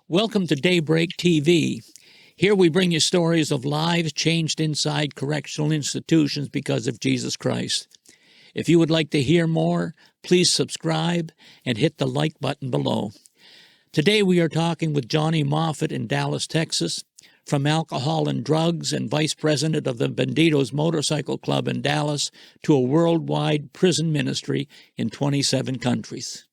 Welcome to Daybreak TV. Here we bring you stories of lives changed inside correctional institutions because of Jesus Christ. If you would like to hear more, please subscribe and hit the like button below. Today we are talking with Johnny Moffitt in Dallas, Texas, from alcohol and drugs and vice president of the Banditos Motorcycle Club in Dallas to a worldwide prison ministry in 27 countries.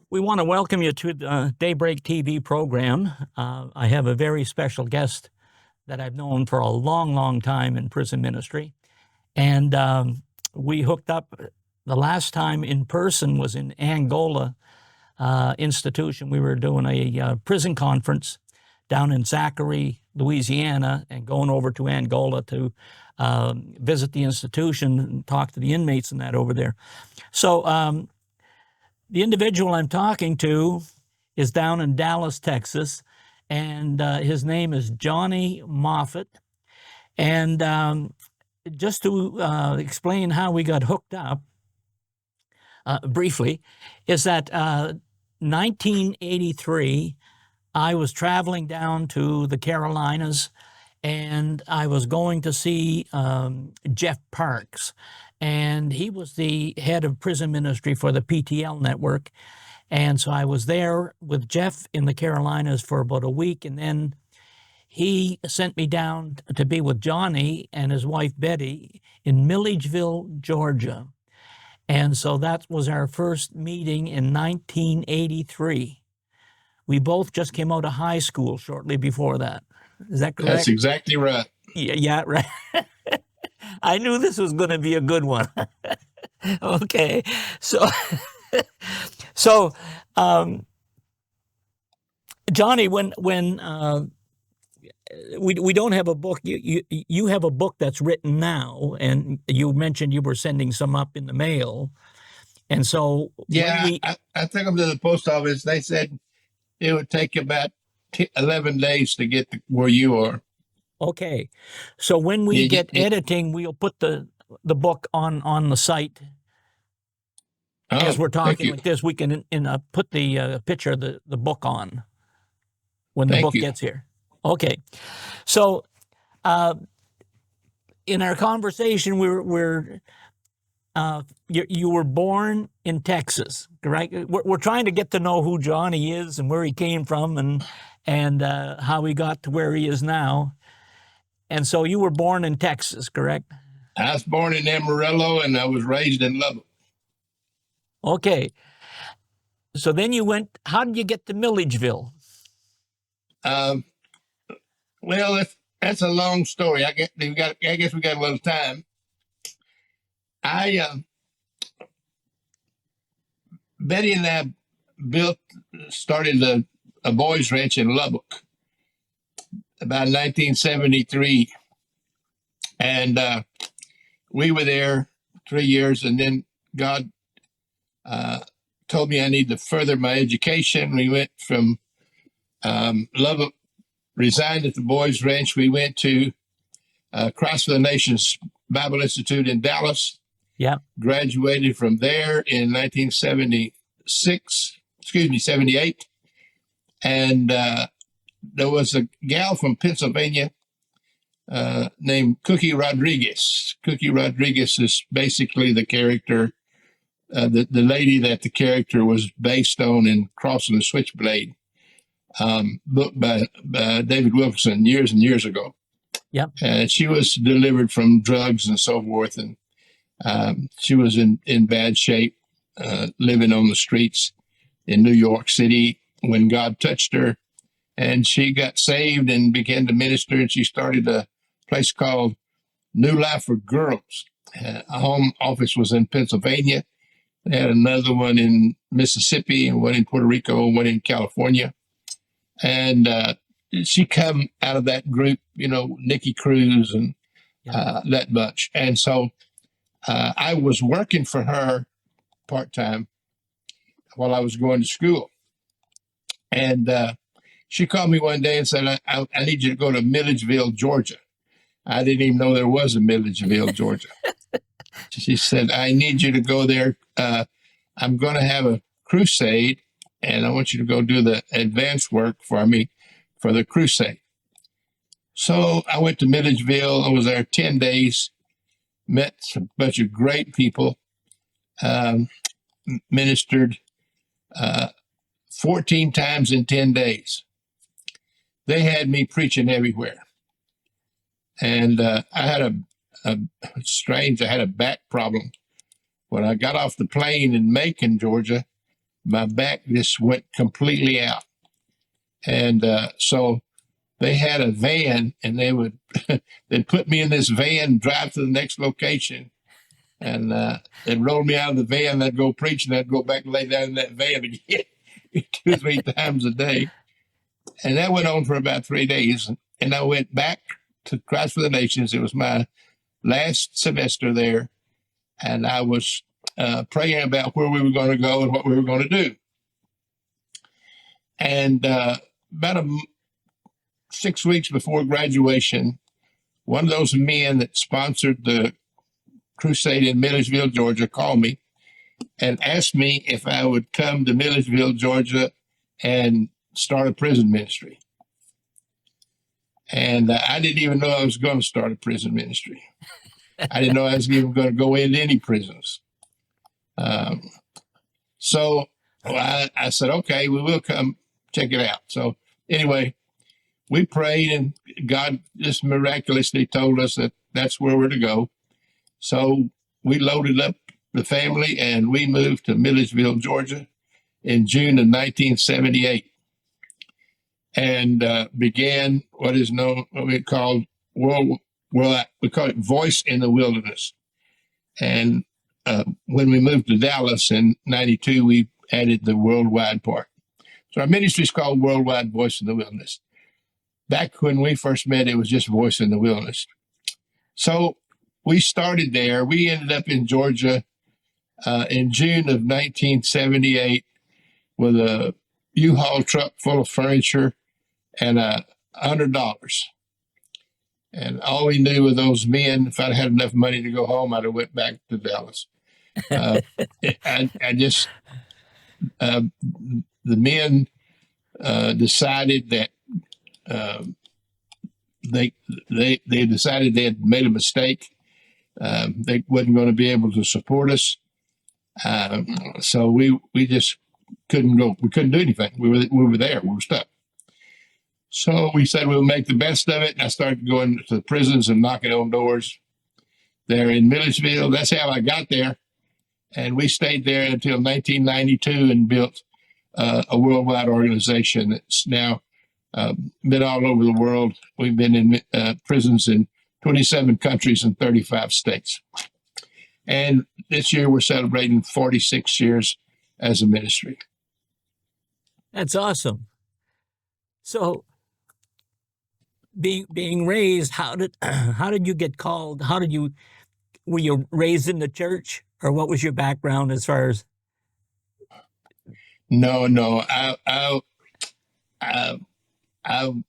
We want to welcome you to the Daybreak TV program. I have a very special guest that I've known for a long, long time in prison ministry. And we hooked up the last time in person was in Angola institution. We were doing a prison conference down in Zachary, Louisiana, and going over to Angola to visit the institution and talk to the inmates and that over there. So the individual I'm talking to is down in Dallas, Texas, and his name is Johnny Moffitt. And just to explain how we got hooked up briefly, is that 1983, I was traveling down to the Carolinas, and I was going to see Jeff Parks. And he was the head of prison ministry for the PTL network. And so I was there with Jeff in the Carolinas for about a week. And then he sent me down to be with Johnny and his wife, Betty, in Milledgeville, Georgia. And so that was our first meeting in 1983. We both just came out of high school shortly before that. Is that correct? That's exactly right. Yeah, right. I knew this was going to be a good one. Okay, so Johnny, when we don't have a book, you have a book that's written now, and you mentioned you were sending some up in the mail, and so yeah, I took them to the post office. They said it would take about 11 days to get to where you are. Okay, so when we get editing, we'll put the book on the site. As we're talking like this, we can put the picture of the book on when the book gets here. Okay, so in our conversation, you were born in Texas, right? We're trying to get to know who Johnny is and where he came from and how he got to where he is now. And so you were born in Texas, correct? I was born in Amarillo, and I was raised in Lubbock. Okay. So then you went, how did you get to Milledgeville? Well, that's a long story. I guess we got a little time. Betty and I started a boys' ranch in Lubbock about 1973, and we were there 3 years, and then God told me I need to further my education. We went from Lubbock, resigned at the boys' ranch. We went to Christ for the Nations Bible Institute in Dallas. Yeah. Graduated from there in 78. And there was a gal from Pennsylvania named Cookie Rodriguez. Cookie Rodriguez is basically the character, the lady that the character was based on in Crossing the Switchblade, book by David Wilkerson years and years ago. Yep. And she was delivered from drugs and so forth, and she was in bad shape, living on the streets in New York City when God touched her. And she got saved and began to minister, and she started a place called New Life for Girls. A home office was in Pennsylvania. They had another one in Mississippi, one in Puerto Rico, one in California. And she come out of that group, Nikki Cruz and that bunch. And so I was working for her part-time while I was going to school. And she called me one day and said, I need you to go to Milledgeville, Georgia. I didn't even know there was a Milledgeville, Georgia. She said, I need you to go there. I'm going to have a crusade, and I want you to go do the advance work for me for the crusade. So I went to Milledgeville. I was there 10 days, met a bunch of great people, ministered 14 times in 10 days. They had me preaching everywhere. And I had I had a back problem. When I got off the plane in Macon, Georgia, my back just went completely out. And so they had a van, and they'd put me in this van, drive to the next location, and they'd roll me out of the van. I'd go preach, and I'd go back and lay down in that van again 2 or 3 times a day. And that went on for about 3 days. And I went back to Christ for the Nations. It was my last semester there, and I was praying about where we were going to go and what we were going to do. And about 6 weeks before graduation, one of those men that sponsored the crusade in Milledgeville, Georgia, called me and asked me if I would come to Milledgeville, Georgia, and start a prison ministry. And I didn't even know I was going to start a prison ministry. I didn't know I was even going to go into any prisons. So I said, okay, we will come check it out. So anyway, we prayed, and God just miraculously told us that that's where we're to go. So we loaded up the family, and we moved to Milledgeville, Georgia in June of 1978, and began what we call Voice in the Wilderness. And when we moved to Dallas in 92, we added the worldwide part. So our ministry is called Worldwide Voice in the Wilderness. Back when we first met, it was just Voice in the Wilderness. So we started there. We ended up in Georgia in June of 1978 with a U-Haul truck full of furniture and $100. And all we knew were those men. If I'd had enough money to go home, I'd have went back to Dallas. I just the men decided that they decided they had made a mistake. They wasn't going to be able to support us. So we just couldn't go. We couldn't do anything. We were there. We were stuck. So we said we'll make the best of it. And I started going to the prisons and knocking on doors there in Milledgeville. That's how I got there. And we stayed there until 1992 and built a worldwide organization that's now been all over the world. We've been in prisons in 27 countries and 35 states. And this year we're celebrating 46 years as a ministry. That's awesome. So being raised, how did you get called? Were you raised in the church, or what was your background as far as? No.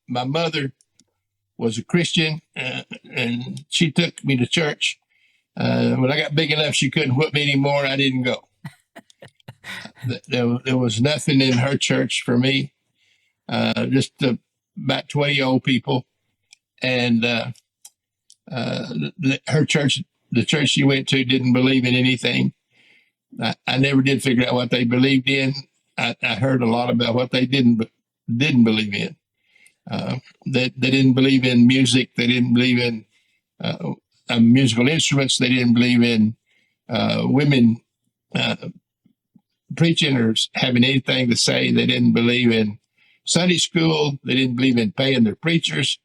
My mother was a Christian, and she took me to church. When I got big enough, she couldn't whip me anymore. I didn't go. There was nothing in her church for me. Just about 20 old people, and her church, the church she went to, didn't believe in anything. I never did figure out what they believed in. I heard a lot about what they didn't believe in. They didn't believe in music. They didn't believe in musical instruments. They didn't believe in women preaching or having anything to say. They didn't believe in Sunday school. They didn't believe in paying their preachers.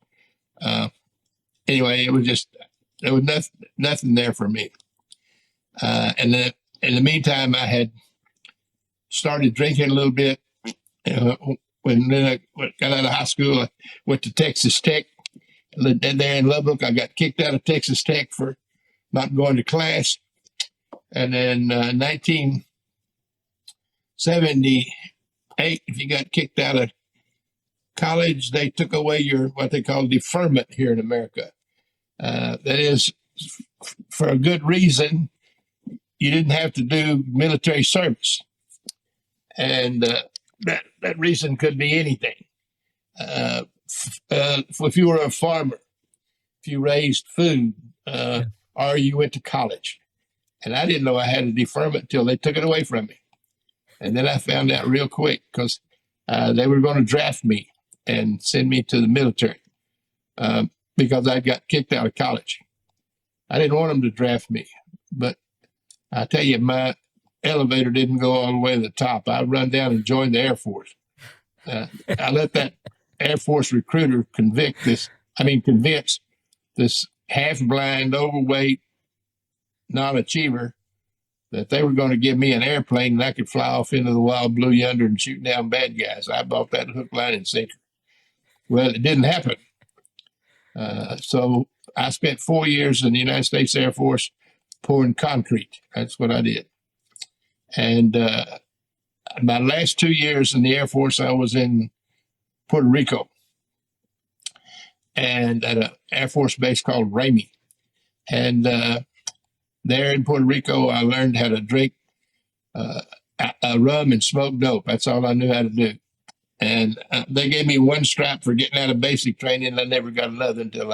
Anyway, there was nothing there for me. And then in the meantime, I had started drinking a little bit. When I got out of high school, I went to Texas Tech. Lived there in Lubbock. I got kicked out of Texas Tech for not going to class. And then 1974, 8, if you got kicked out of college, they took away your what they call deferment here in America. That is, for a good reason, you didn't have to do military service, and that reason could be anything. If you were a farmer, if you raised food, Yeah. or you went to college, and I didn't know I had a deferment until they took it away from me, and then I found out real quick because they were going to draft me and send me to the military because I got kicked out of college. I didn't want them to draft me, but I tell you, my elevator didn't go all the way to the top. I run down and joined the Air Force. I let that Air Force recruiter convince this half-blind, overweight, non-achiever that they were going to give me an airplane and I could fly off into the wild blue yonder and shoot down bad guys. I bought that hook, line, and sinker. Well, it didn't happen. So I spent 4 years in the United States Air Force pouring concrete. That's what I did. And my last 2 years in the Air Force, I was in Puerto Rico and at an Air Force base called Ramey. And there in Puerto Rico, I learned how to drink rum and smoke dope. That's all I knew how to do. And they gave me one strap for getting out of basic training, and I never got another until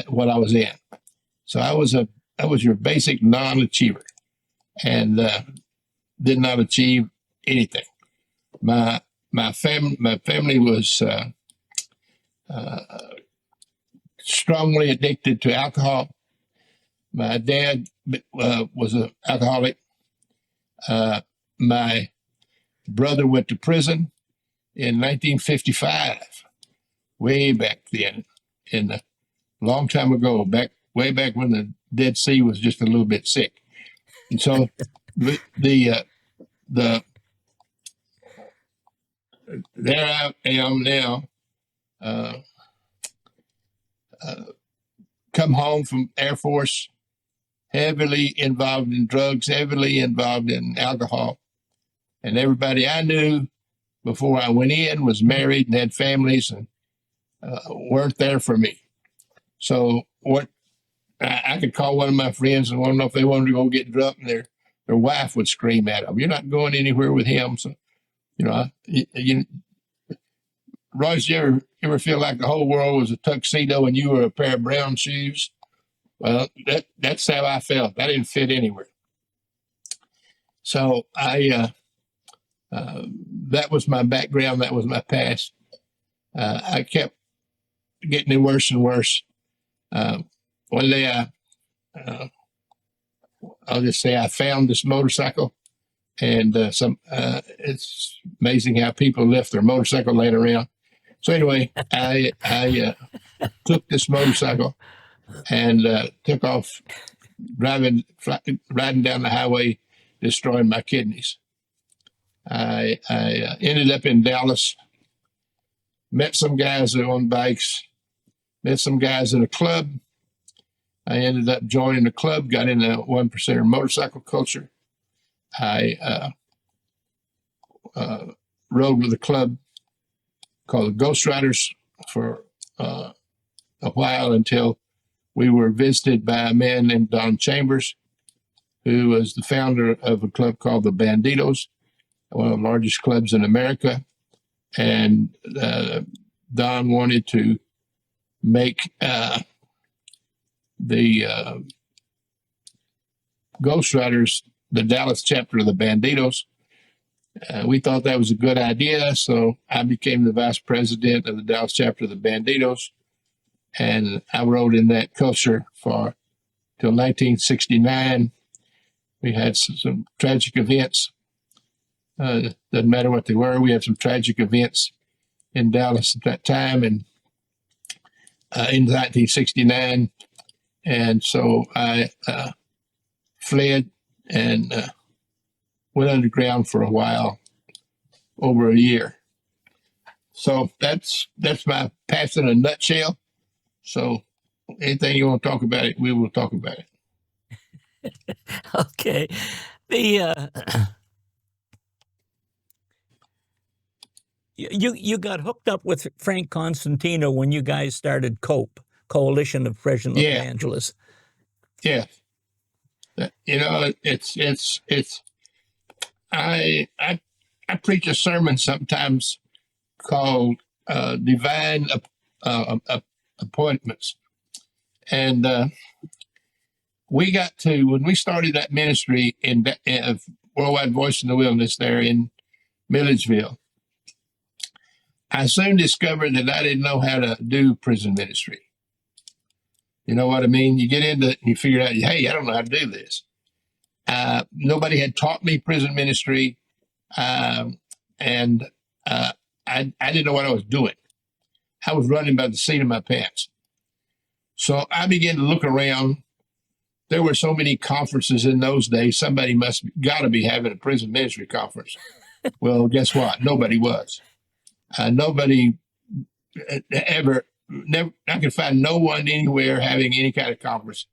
what I was in. So I was your basic non-achiever, and did not achieve anything. My family was strongly addicted to alcohol. My dad was an alcoholic. My brother went to prison in 1955, way back then, in a long time ago, way back when the Dead Sea was just a little bit sick. And so there I am now. Come home from Air Force, heavily involved in drugs, heavily involved in alcohol. And everybody I knew before I went in was married and had families and weren't there for me. So what I could call one of my friends and want to know if they wanted to go get drunk, and their wife would scream at them, "You're not going anywhere with him." So, Royce, you ever feel like the whole world was a tuxedo and you were a pair of brown shoes? Well, that's how I felt. I didn't fit anywhere. So that was my background. That was my past. I kept getting it worse and worse. One day I'll just say I found this motorcycle, and it's amazing how people left their motorcycle laying around. So anyway, I took this motorcycle and took off riding down the highway, destroying my kidneys. I ended up in Dallas, met some guys that owned bikes, met some guys in a club. I ended up joining the club, got in the 1%er motorcycle culture. I rode with a club called the Ghost Riders for a while until we were visited by a man named Don Chambers, who was the founder of a club called the Banditos, one of the largest clubs in America. And Don wanted to make the Ghost Riders the Dallas chapter of the Banditos. We thought that was a good idea, so I became the vice president of the Dallas chapter of the Banditos, and I rode in that culture till 1969. We had some tragic events. Doesn't matter what they were. We had some tragic events in Dallas at that time, and in 1969, and so I fled and went underground for a while, over a year. So that's my past in a nutshell. So anything you want to talk about it, we will talk about it. Okay. You got hooked up with Frank Constantino when you guys started COPE, Coalition of Christian Yeah, Evangelists. yeah. You know, it's. I preach a sermon sometimes called Divine Appointments, and we got to when we started that ministry in Worldwide Voice in the Wilderness there in Milledgeville. I soon discovered that I didn't know how to do prison ministry. You know what I mean? You get into it and you figure out, hey, I don't know how to do this. Nobody had taught me prison ministry, and I didn't know what I was doing. I was running by the seat of my pants. So I began to look around. There were so many conferences in those days. Somebody got to be having a prison ministry conference. Well, guess what? Nobody was. Nobody ever. Never. I could find no one anywhere having any kind of conference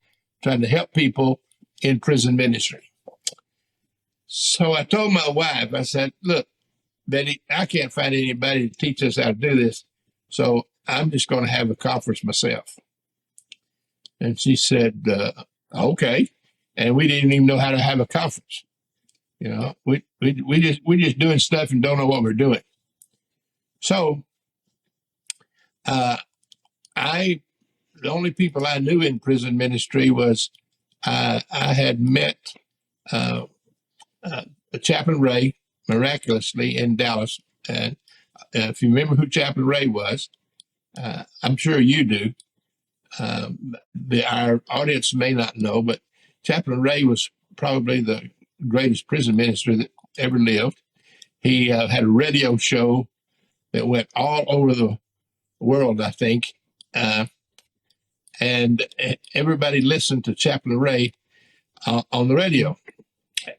trying to help people in prison ministry. So I told my wife, I said, "Look, Betty, I can't find anybody to teach us how to do this. So I'm just going to have a conference myself." And she said, "Okay." And we didn't even know how to have a conference. You know, we just doing stuff and don't know what we're doing. So, the only people I knew in prison ministry was I had met Chaplain Ray miraculously in Dallas. And if you remember who Chaplain Ray was, I'm sure you do. Our audience may not know, but Chaplain Ray was probably the greatest prison minister that ever lived. He had a radio show that went all over the world, I think. And everybody listened to Chaplain Ray on the radio.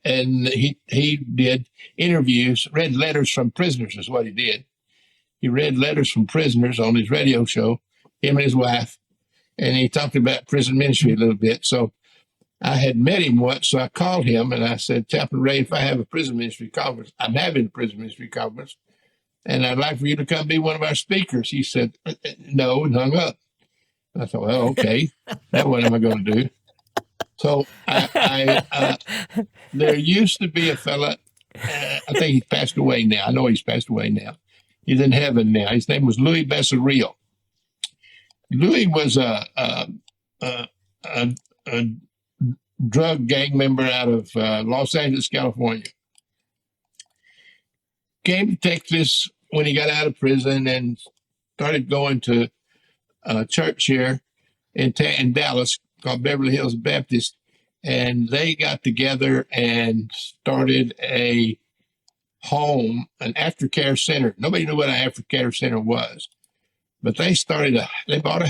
And he did interviews, read letters from prisoners is what he did. He read letters from prisoners on his radio show, him and his wife, and he talked about prison ministry a little bit. So I had met him once, so I called him and I said, "Chaplain Ray, if I have a prison ministry conference, I'm having a prison ministry conference, and I'd like for you to come be one of our speakers." He said, "No," and hung up. I thought, well, okay, now what am I going to do? So there used to be a fella, I think he's passed away now. I know he's passed away now. He's in heaven now. His name was Louis Besseril. Louis was a drug gang member out of Los Angeles, California. Came to Texas when he got out of prison and started going to a church here in Dallas called Beverly Hills Baptist. And they got together and started a home, an aftercare center. Nobody knew what an aftercare center was, but they bought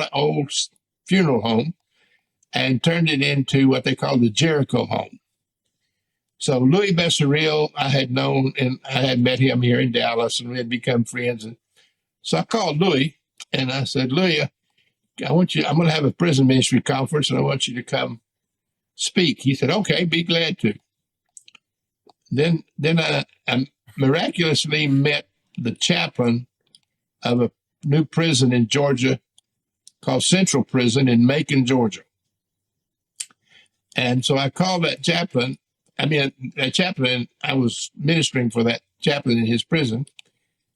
an old funeral home and turned it into what they called the Jericho home. So Louis Besseril, I had known, and I had met him here in Dallas, and we had become friends. And so I called Louis, and I said, "Louis, I'm going to have a prison ministry conference, and I want you to come speak." He said, "Okay, be glad to." Then I miraculously met the chaplain of a new prison in Georgia called Central Prison in Macon, Georgia. And so I called that chaplain. I was ministering for that chaplain in his prison.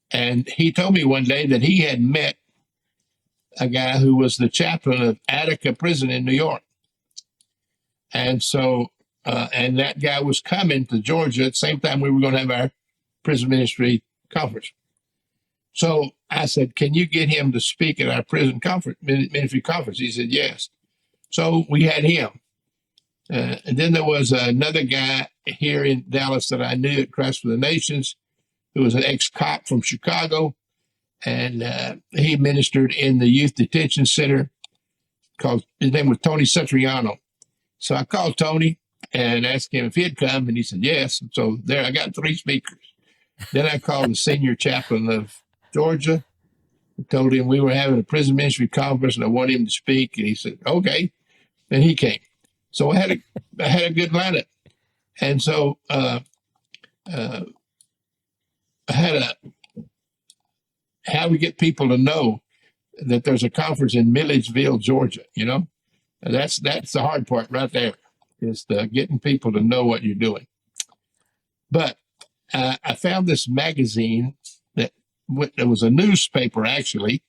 And he told me one day that he had met a guy who was the chaplain of Attica Prison in New York. And so, and that guy was coming to Georgia at the same time we were going to have our prison ministry conference. So I said, "Can you get him to speak at our prison ministry conference?" He said, "Yes." So we had him. And then there was another guy here in Dallas that I knew at Christ for the Nations, who was an ex-cop from Chicago. And he ministered in the youth detention center. His name was Tony Cetriano. So I called Tony and asked him if he'd come, and he said yes. And so there, I got 3 speakers. Then I called the senior chaplain of Georgia and told him we were having a prison ministry conference and I want him to speak. And he said, "Okay." And he came. So I had a good lineup. And so I had how we get people to know that there's a conference in Milledgeville, Georgia. That's the hard part right there, is getting people to know what you're doing. But I found this magazine that it was a newspaper, actually,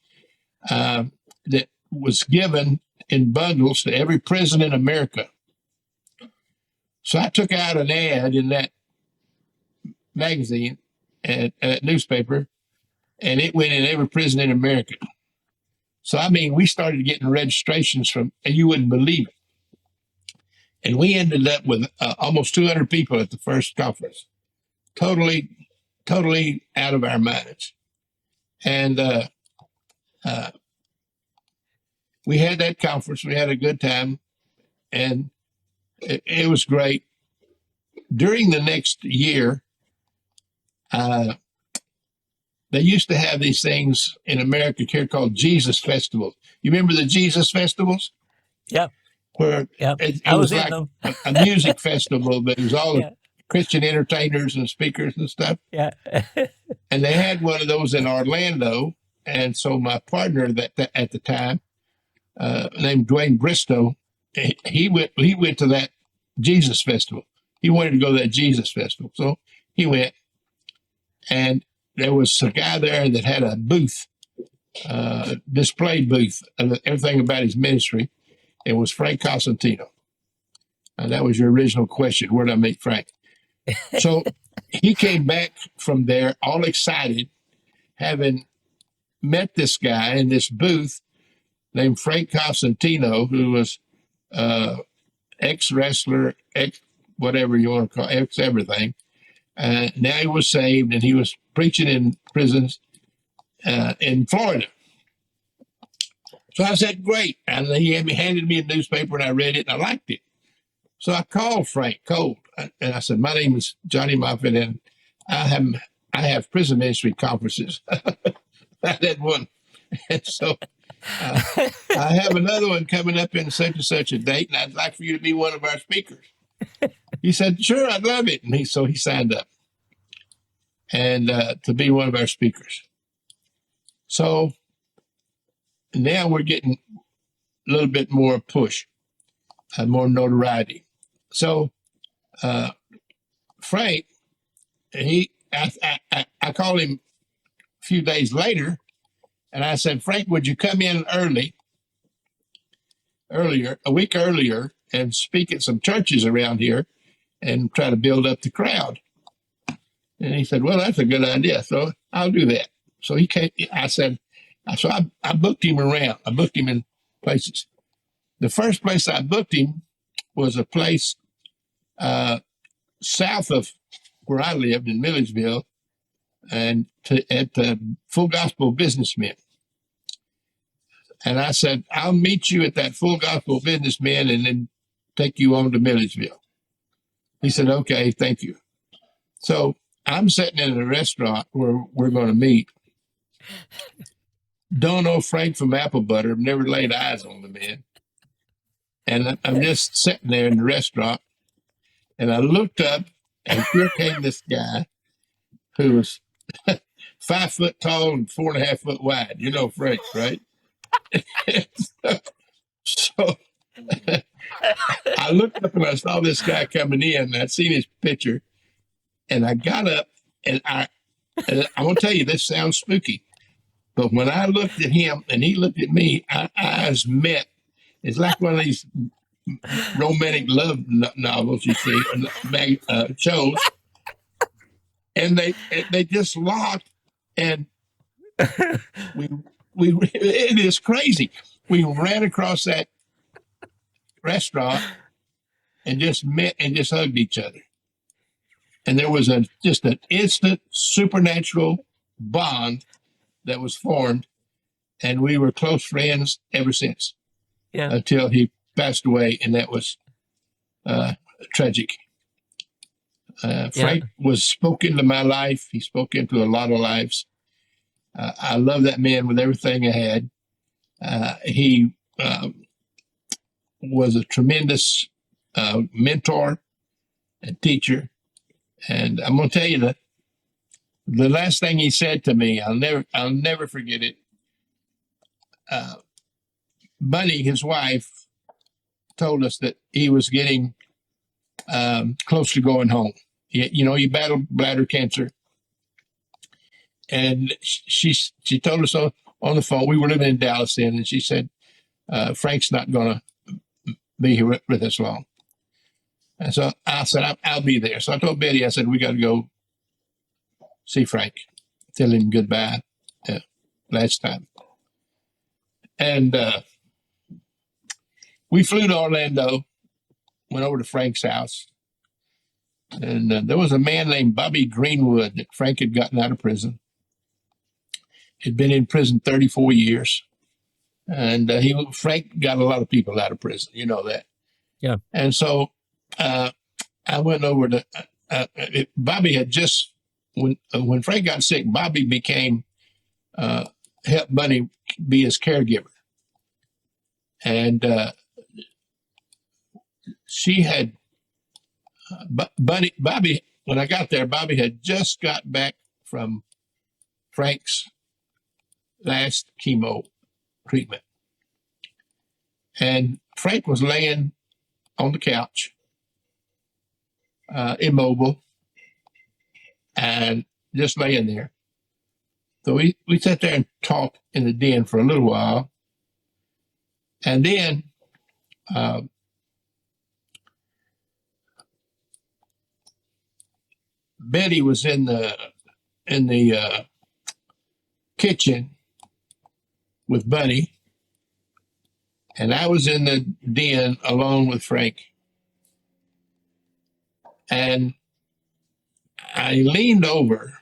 that was given in bundles to every prison in America. So I took out an ad in that magazine and newspaper, and it went in every prison in America. So, I mean, we started getting registrations from, and you wouldn't believe it. And we ended up with almost 200 people at the first conference. Totally out of our minds. And we had that conference. We had a good time, and it was great. During the next year, they used to have these things in America here called Jesus festivals. You remember the Jesus festivals? Yep. Where Yep. it was like a music festival, but it was all Yeah. Christian entertainers and speakers and stuff. Yeah. And they had one of those in Orlando. And so my partner at the time, named Dwayne Bristow, he went to that Jesus festival. He wanted to go to that Jesus festival. So he went, and there was a guy there that had a booth, display booth, of everything about his ministry. It was Frank Cosentino. And that was your original question. Where did I meet Frank? So he came back from there all excited, having met this guy in this booth named Frank Cosentino, who was ex-wrestler, ex-whatever you want to call it, ex-everything. Now he was saved, and he was preaching in prisons in Florida. So I said, great. And he handed me a newspaper, and I read it, and I liked it. So I called Frank cold, and I said, my name is Johnny Moffitt, and I have prison ministry conferences. I had one. And so I have another one coming up in such and such a date, and I'd like for you to be one of our speakers. He said, sure, I'd love it. And so he signed up and to be one of our speakers. So now we're getting a little bit more push, more notoriety. So Frank, I called him a few days later, and I said, Frank, would you come in a week earlier, and speak at some churches around here and try to build up the crowd? And he said, well, that's a good idea. So I'll do that. So he came. I booked him around. I booked him in places. The first place I booked him was a place south of where I lived in Milledgeville, and at the Full Gospel Businessmen. And I said, I'll meet you at that Full Gospel Businessmen and then take you on to Milledgeville. He said, okay, thank you. So I'm sitting in a restaurant where we're going to meet. Don't know Frank from apple butter. I've never laid eyes on the man. And I'm just sitting there in the restaurant, and I looked up, and here came this guy who was 5 foot tall and 4.5 foot wide. You know Frank, right? So I looked up and I saw this guy coming in, and I'd seen his picture, and I got up, and I'm going to tell you, this sounds spooky, but when I looked at him and he looked at me, our eyes met. It's like one of these romantic love novels you see, shows, and they just locked, and it is crazy. We ran across that restaurant and just met and just hugged each other. And there was just an instant supernatural bond that was formed, and we were close friends ever since. Yeah. Until he passed away, and that was tragic. Frank spoke into my life. He spoke into a lot of lives. I love that man with everything I had. He was a tremendous mentor and teacher. And I'm going to tell you that the last thing he said to me, I'll never forget it. Bunny, his wife, told us that he was getting close to going home. He battled bladder cancer, and she told us on the phone. We were living in Dallas then, and she said, "Frank's not going to be here with us long." And so I said, "I'll be there." So I told Betty, I said, "We got to go see Frank, tell him goodbye last time." And we flew to Orlando, went over to Frank's house. And there was a man named Bobby Greenwood that Frank had gotten out of prison. He'd been in prison 34 years. And Frank got a lot of people out of prison. You know that. Yeah. And so I went over to Bobby had just, when Frank got sick, Bobby helped Bunny be his caregiver. And she had, Bobby, when I got there, Bobby had just got back from Frank's last chemo treatment. And Frank was laying on the couch, immobile, and just laying there. So we sat there and talked in the den for a little while. And then Betty was in the kitchen with Bunny, and I was in the den alone with Frank. And I leaned over.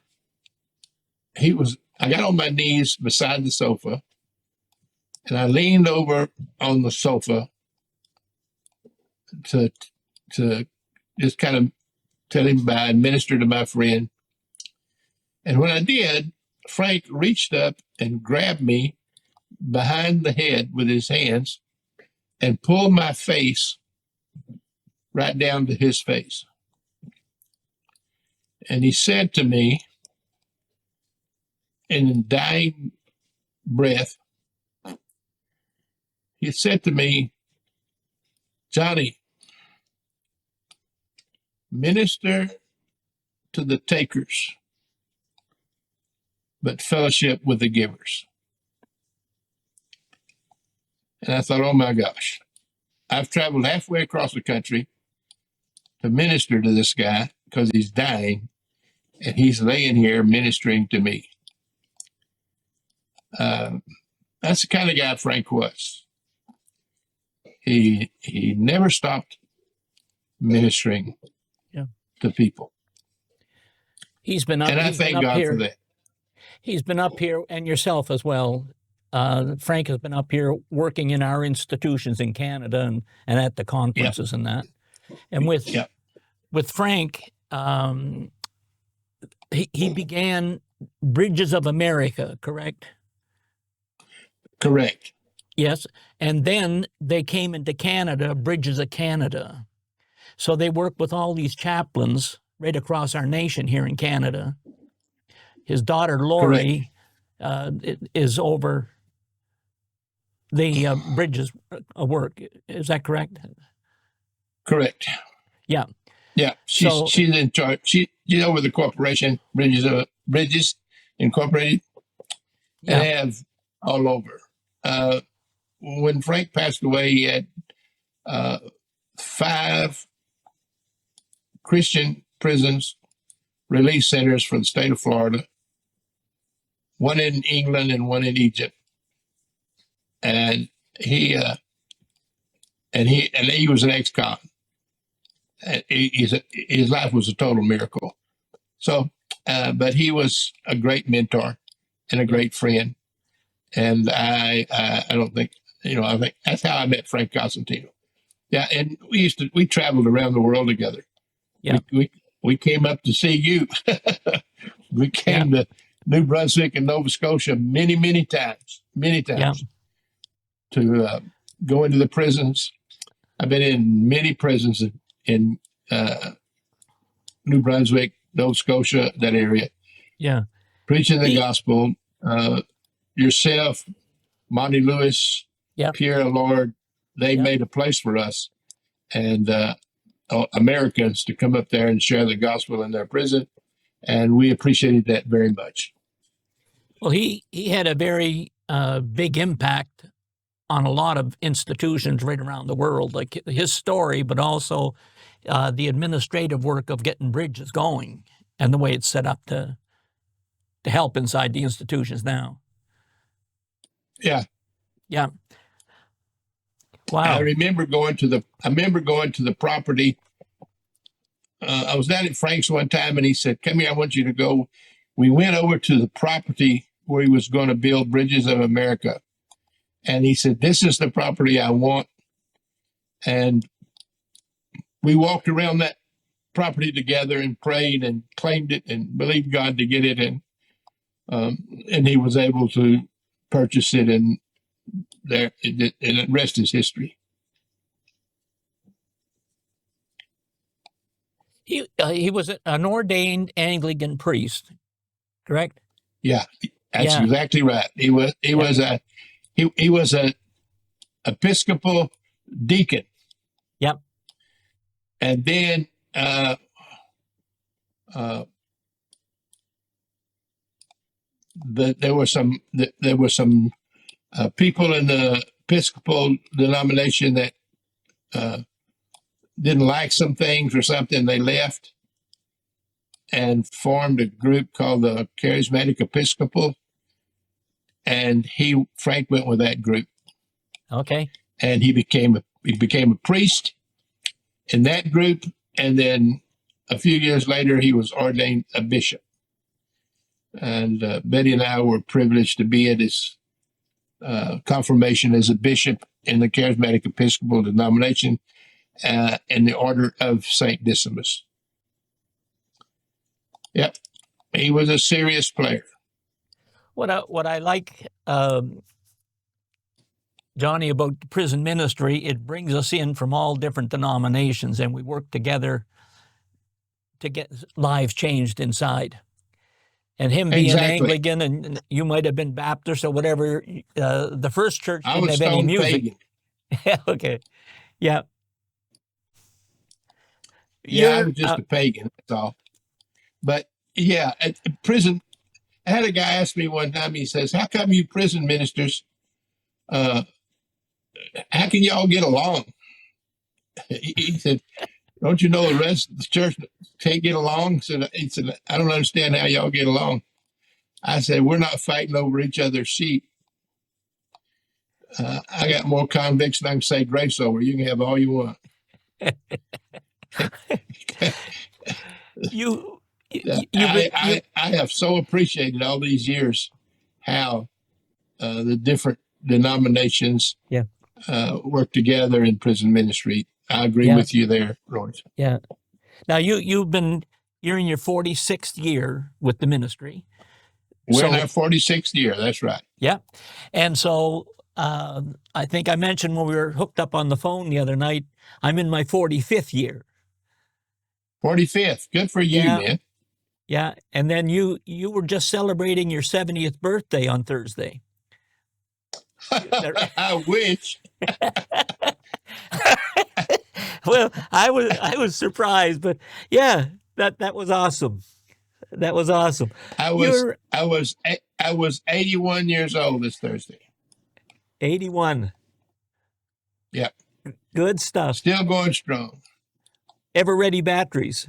I got on my knees beside the sofa, and I leaned over on the sofa to just kind of tell him bye and minister to my friend. And when I did, Frank reached up and grabbed me behind the head with his hands and pulled my face right down to his face. And he said to me in a dying breath, he said to me, "Johnny, minister to the takers, but fellowship with the givers." And I thought, oh my gosh, I've traveled halfway across the country to minister to this guy because he's dying, and he's laying here ministering to me. That's the kind of guy Frank was. He never stopped ministering to people. He's been up, and I thank God here. for that. He's been up here, and yourself as well. Frank has been up here working in our institutions in Canada and at the conferences and that. And with Frank, he began Bridges of America, correct? Correct. Yes. And then they came into Canada, Bridges of Canada. So they work with all these chaplains right across our nation here in Canada. His daughter, Lori, is over the Bridges work. Is that correct? Correct. Yeah. Yeah. She's in charge. She's over the corporation, Bridges Incorporated. Yeah. They have all over. When Frank passed away, he had 5 Christian prisons, release centers for the state of Florida, 1 in England and 1 in Egypt. And he was an ex-con. His life was a total miracle. So, but he was a great mentor and a great friend. And I don't think, I think that's how I met Frank Cosentino. Yeah, and we traveled around the world together. Yeah, we came up to see you. We came to New Brunswick and Nova Scotia many times to go into the prisons. I've been in many prisons in New Brunswick, Nova Scotia, that area. Yeah. preaching the He, gospel. Yourself, Monty Lewis, yeah. Pierre Lord, they Yeah. made a place for us and Americans to come up there and share the gospel in their prison. And we appreciated that very much. Well, he had a very big impact on a lot of institutions right around the world, like his story, but also the administrative work of getting bridges going and the way it's set up to help inside the institutions now. Yeah. Yeah. I Wow. remember going to the property. I was down at Frank's one time and he said, "Come here, I want you to go." We went over to the property where he was going to build Bridges of America. And he said, "This is the property I want." And we walked around that property together and prayed and claimed it and believed God to get it. And he was able to purchase it, and there, and the rest is history. He was an ordained Anglican priest, correct? Yeah, that's Yeah. exactly right. He was a Episcopal deacon, Yep. and then uh, there were some people in the Episcopal denomination that didn't like some things or something. They left and formed a group called the Charismatic Episcopal, and Frank went with that group. Okay. And he became a priest in that group, and then a few years later he was ordained a bishop. And Betty and I were privileged to be at his confirmation as a bishop in the Charismatic Episcopal denomination in the Order of Saint Dismas. Yep, he was a serious player. What I like, Johnny, about prison ministry, it brings us in from all different denominations, and we work together to get lives changed inside. And him being Exactly. Anglican, and you might have been Baptist or whatever, the first church I didn't was have any stone music. pagan. Okay. Yeah. Yeah, I was just a pagan, that's all. But yeah, at prison, I had a guy ask me one time, he says, "How come you prison ministers, how can y'all get along?" He said, "Don't you know the rest of the church can't get along?" He said, "I don't understand how y'all get along." I said, "We're not fighting over each other's sheep. I got more convicts than I can say grace over. You can have all you want." I have so appreciated all these years how the different denominations work together in prison ministry. I agree with you there, Roy. Yeah. Now you're in your 46th year with the ministry. We're in our 46th year. That's right. Yeah. And so I think I mentioned when we were hooked up on the phone the other night, I'm in my 45th year. 45th. Good for you, man. Yeah. And then you were just celebrating your 70th birthday on Thursday. I wish. Well, I was surprised, but yeah, that was awesome. That was awesome. I was 81 years old this Thursday. 81. Yep. Good stuff. Still going strong. Ever ready batteries.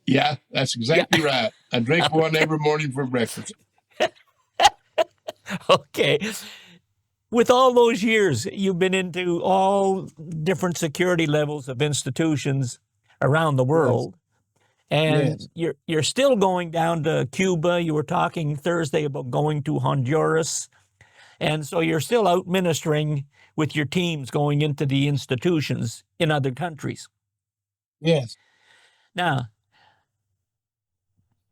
Yeah, that's exactly right. I drink one every morning for breakfast. Okay. With all those years, you've been into all different security levels of institutions around the world. Yes. And you're still going down to Cuba. You were talking Thursday about going to Honduras. And so you're still out ministering with your teams going into the institutions in other countries. Yes. Now,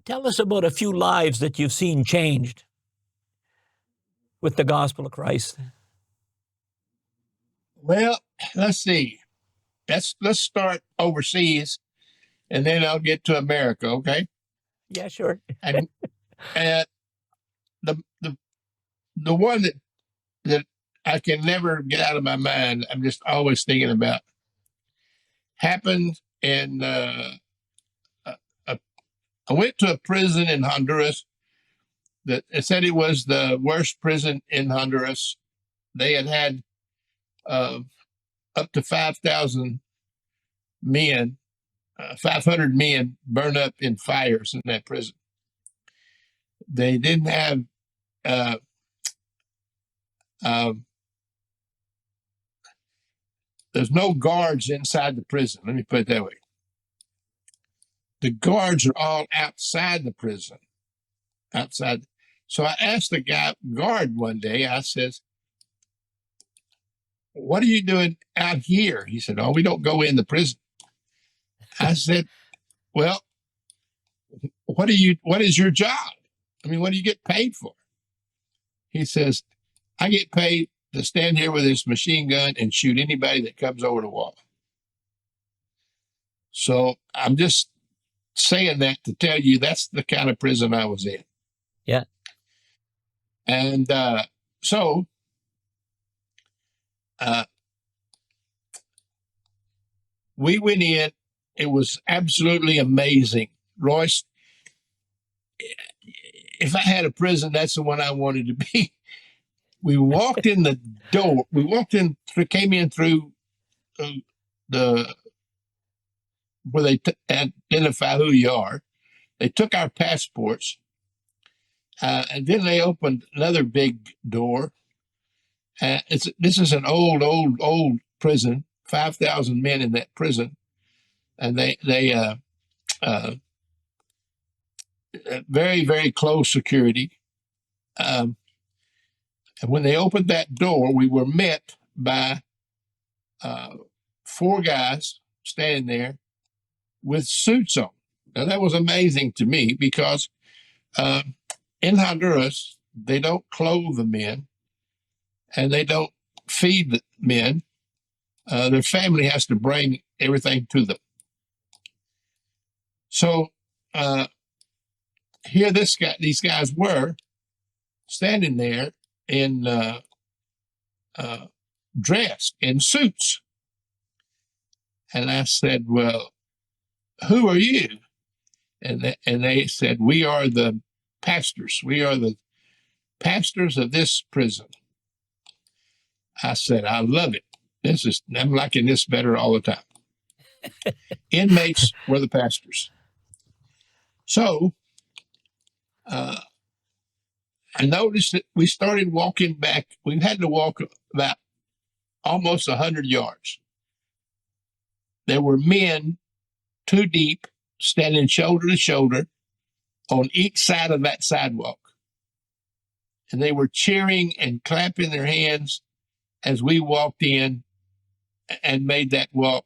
tell us about a few lives that you've seen changed with the gospel of Christ. Well, let's see. Let's start overseas, and then I'll get to America, okay? Yeah, sure. And the the the one that I can never get out of my mind, I'm just always thinking about, happened in uh, uh, I went to a prison in Honduras that it said it was the worst prison in Honduras. They had uh, up to 5,000 men, 500 men burned up in fires in that prison. They didn't have uh, um, there's no guards inside the prison. Let me put it that way. The guards are all outside the prison, outside. So I asked the guard one day, I says, "What are you doing out here?" He said, "Oh, we don't go in the prison." I said, "Well, what is your job? I mean, what do you get paid for?" He says, "I get paid to stand here with this machine gun and shoot anybody that comes over the wall." So I'm just saying that to tell you that's the kind of prison I was in. Yeah. And so uh, we went in. It was absolutely amazing. Royce, if I had a prison, that's the one I wanted to be. We walked in the door. We walked in, came in through the where they identify who you are. They took our passports, and then they opened another big door. This is an old prison. 5,000 men in that prison, and they very close security. And when they opened that door, we were met by uh, four guys standing there with suits on. Now that was amazing to me because uh, in Honduras they don't clothe the men and they don't feed the men. Their family has to bring everything to them. So here these guys were standing there in dressed in suits, and I said, "Well, who are you?" And they said, "We are the pastors. We are the pastors of this prison." I said, "I love it. I'm liking this better all the time." Inmates were the pastors. So I noticed that we started walking back. We had to walk about almost 100 yards. There were men 2 deep standing shoulder to shoulder on each side of that sidewalk. And they were cheering and clapping their hands as we walked in and made that walk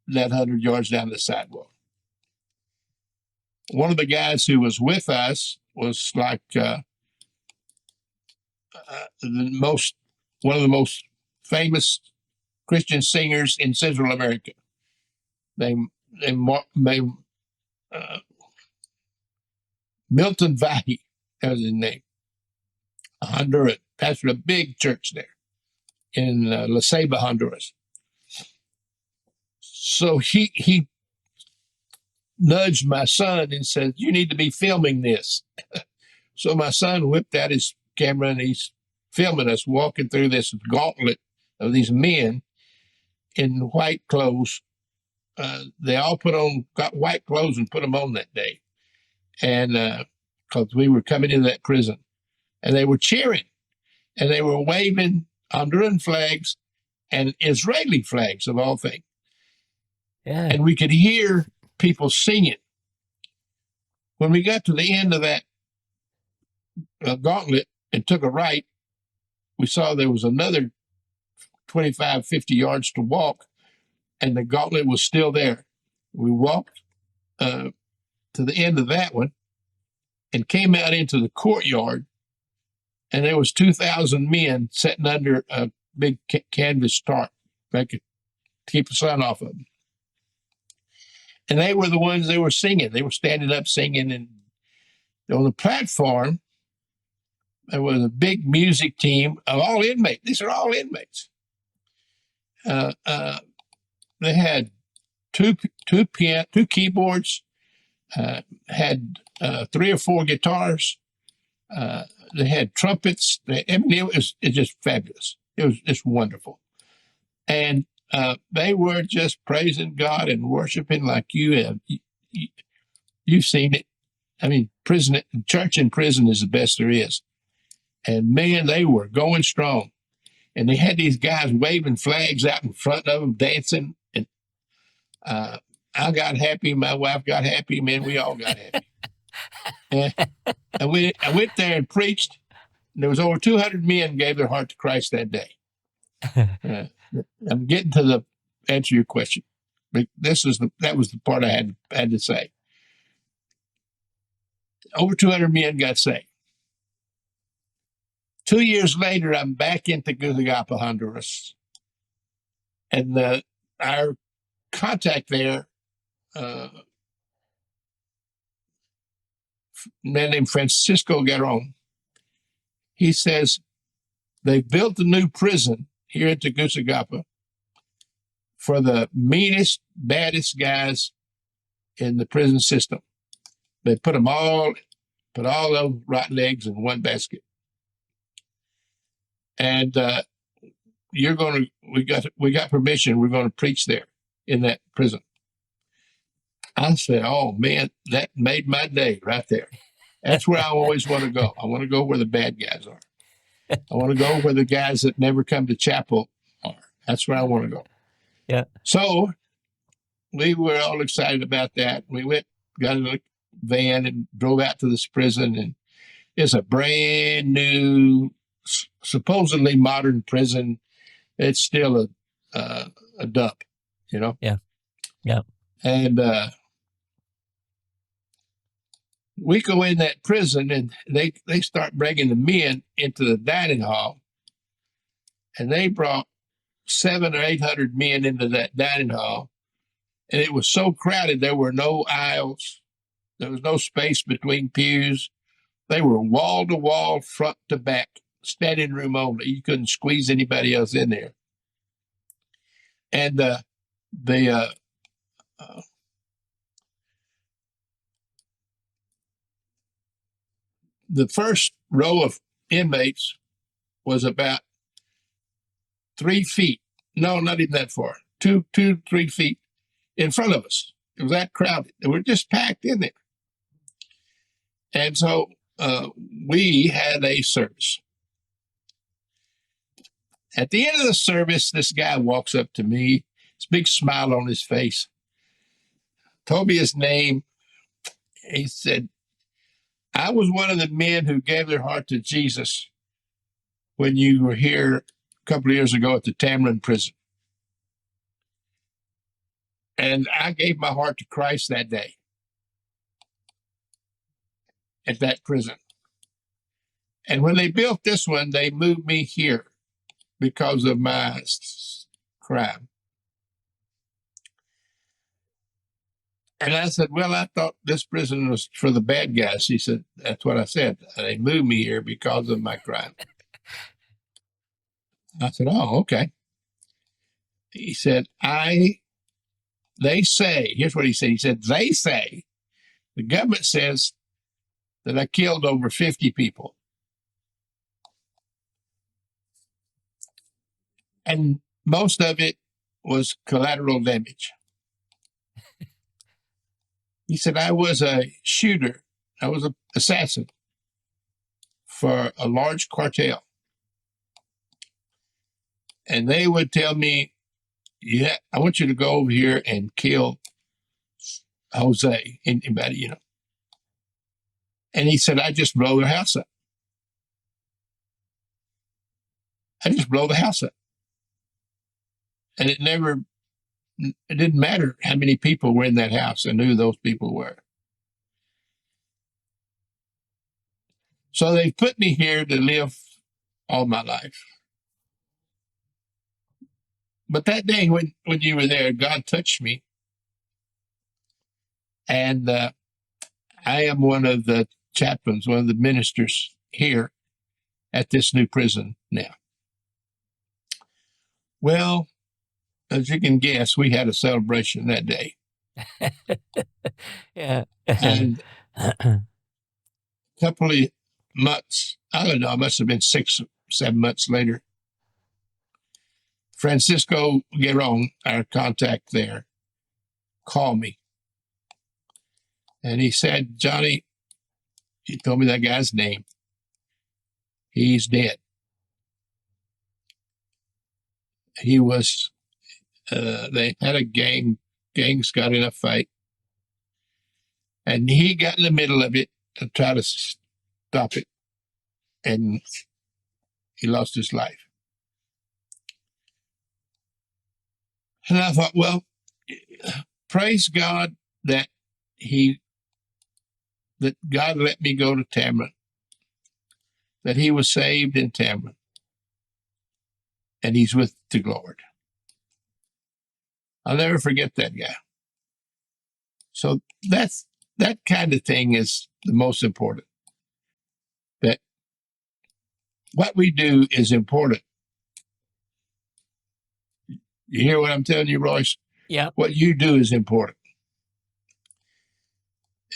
that 100 yards down the sidewalk. One of the guys who was with us was like one of the most famous Christian singers in Central America. They Milton Valle, that was his name. Honduran, pastored a big church there in La Ceiba, Honduras. So he nudged my son and said, "You need to be filming this." So my son whipped out his camera and he's filming us walking through this gauntlet of these men in white clothes. They all got white clothes and put them on that day. And because we were coming into that prison, and they were cheering and they were waving Honduran flags and Israeli flags of all things. Yeah. And we could hear people singing. When we got to the end of that gauntlet and took a right, we saw there was another 25, 50 yards to walk, and the gauntlet was still there. We walked to the end of that one and came out into the courtyard, and there was 2,000 men sitting under a big canvas tarp, to keep the sun off of them. And they were the ones they were singing. They were standing up singing, and On the platform, there was a big music team of all inmates. These are all inmates. They had two keyboards, had 3 or 4 guitars. They had trumpets. It was just fabulous. It was just wonderful. And they were just praising God and worshiping like you have. You've seen it. I mean, church in prison is the best there is. And man, they were going strong. And they had these guys waving flags out in front of them, dancing. And I got happy. My wife got happy. Man, we all got happy. And I went there and preached. And there was over 200 men gave their heart to Christ that day. I'm getting to the answer your question. But that was the part I had to say. Over 200 men got saved. 2 years later, I'm back in Tegucigalpa, Honduras, and our contact there, a man named Francisco Garon, he says they built a new prison here in Tegucigalpa for the meanest, baddest guys in the prison system. They put all those rotten eggs in one basket. And we got permission. We're going to preach there in that prison. I said, oh man, that made my day right there. That's where I always want to go. I want to go where the bad guys are. I want to go where the guys that never come to chapel are. That's where I want to go. Yeah. So we were all excited about that. We got in a van and drove out to this prison, and it's a brand new, supposedly modern prison. It's still a dump, you know? Yeah. Yeah. And we go in that prison, and they start bringing the men into the dining hall, and they brought 700 or 800 men into that dining hall, and it was so crowded there were no aisles, there was no space between pews. They were wall to wall, front to back, standing room only. You couldn't squeeze anybody else in there. And the first row of inmates was about 3 feet. No, not even that far. 3 feet in front of us. It was that crowded. They were just packed in there. And so we had a service. At the end of the service, this guy walks up to me, this big smile on his face, told me his name. He said, I was one of the men who gave their heart to Jesus when you were here a couple of years ago at the Tamarind prison. And I gave my heart to Christ that day at that prison. And when they built this one, they moved me here because of my crime. And I said, well, I thought this prison was for the bad guys. He said, that's what I said. They moved me here because of my crime. I said, oh, okay. He said, they say, here's what he said. He said, they say, the government says that I killed over 50 people. And most of it was collateral damage. He said, I was a shooter. I was an assassin for a large cartel. And they would tell me, yeah, I want you to go over here and kill Jose, anybody, you know. And he said, I just blow their house up. I just blow the house up. And it didn't matter how many people were in that house. I knew who those people were. So they put me here to live all my life. But that day when you were there, God touched me. And I am one of the chaplains, one of the ministers here at this new prison now. Well, as you can guess, we had a celebration that day. Yeah. And a couple of months, I don't know, it must have been 6 or 7 months later, Francisco Gueron, our contact there, called me. And he said, Johnny, he told me that guy's name. He's dead. He was, they had a gangs got in a fight. And he got in the middle of it to try to stop it. And he lost his life. And I thought, well, praise God that God let me go to Tamron, that he was saved in Tamron, and he's with the Lord. I'll never forget that guy. So that kind of thing is the most important. That what we do is important. You hear what I'm telling you, Royce? Yeah. What you do is important.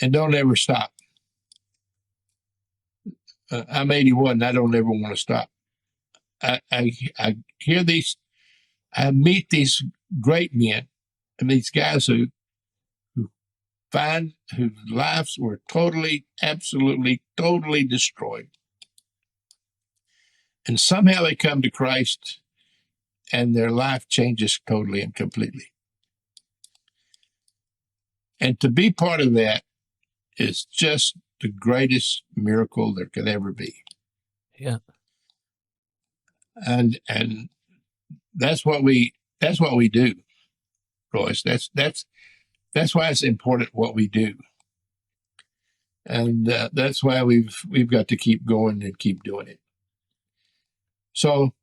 And don't ever stop. I'm 81 and I don't ever want to stop. I hear these, I meet these great men and these guys whose lives were totally, absolutely, totally destroyed. And somehow they come to Christ and their life changes totally and completely. And to be part of that is just the greatest miracle there could ever be. Yeah. And that's what we do, Royce. That's why it's important what we do. And that's why we've got to keep going and keep doing it. So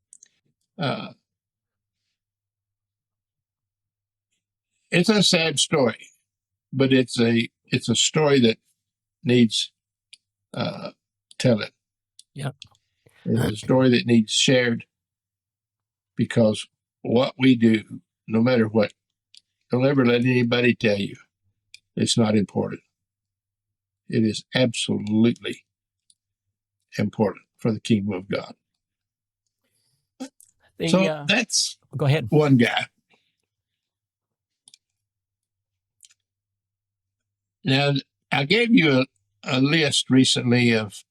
it's a sad story, but it's a story that needs telling. Yeah. It's a story that needs shared, because what we do, no matter what, don't ever let anybody tell you it's not important. It is absolutely important for the kingdom of God. So that's go ahead. one guy. Now, I gave you a list recently of